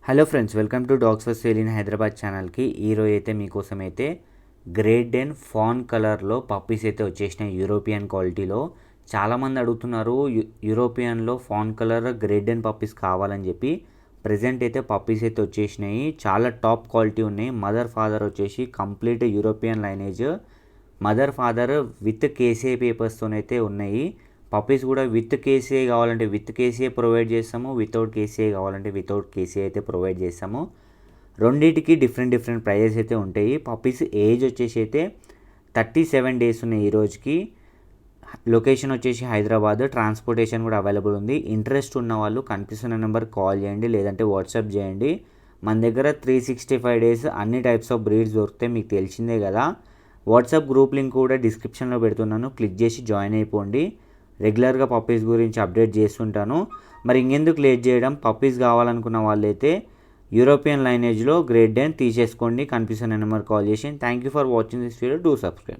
Hello friends, welcome to dogs for sale in Hyderabad ఛానల్కి. ఈరోజు అయితే మీకోసం అయితే గ్రేట్ డెన్ ఫాన్ కలర్లో పప్పీస్ అయితే వచ్చేసినాయి యూరోపియన్ క్వాలిటీలో. చాలామంది అడుగుతున్నారు యూరోపియన్లో fawn colour Great Dane puppies కావాలని చెప్పి. ప్రజెంట్ అయితే పప్పీస్ అయితే వచ్చేసినాయి, చాలా టాప్ క్వాలిటీ ఉన్నాయి. మదర్ ఫాదర్ వచ్చేసి complete European lineage. Mother father with KCI పేపర్స్తోనైతే ఉన్నాయి. పప్పీస్ కూడా విత్ కేసీఐ కావాలంటే విత్ కేసీఐ ప్రొవైడ్ చేస్తాము, వితౌట్ కేసీఐ కావాలంటే వితౌట్ కేసీఐ అయితే ప్రొవైడ్ చేస్తాము. రెండింటికి డిఫరెంట్ ప్రైజెస్ అయితే ఉంటాయి. పప్పీస్ ఏజ్ వచ్చేసి అయితే 37 డేస్ ఉన్నాయి ఈ రోజుకి. లొకేషన్ వచ్చేసి హైదరాబాద్. ట్రాన్స్పోర్టేషన్ కూడా అవైలబుల్ ఉంది. ఇంట్రెస్ట్ ఉన్న వాళ్ళు కనిపిస్తున్న నెంబర్ కాల్ చేయండి, లేదంటే వాట్సాప్ చేయండి. మన దగ్గర 365 డేస్ అన్ని టైప్స్ ఆఫ్ బ్రీడ్స్ దొరుకుతాయి, మీకు తెలిసిందే కదా. వాట్సాప్ గ్రూప్ లింక్ కూడా డిస్క్రిప్షన్లో పెడుతున్నాను, క్లిక్ చేసి జాయిన్ అయిపోండి. రెగ్యులర్గా పప్పీస్ గురించి అప్డేట్ చేస్తుంటాను. మరి ఇంకెందుకు లేట్ చేయడం, పప్పీస్ కావాలనుకున్న వాళ్ళైతే యూరోపియన్ లైనేజ్లో గ్రేట్ డెన్ తీసేసుకోండి. కనిపిస్తున్న నెంబర్ కాల్ చేసి. Thank you for watching this video. Do subscribe.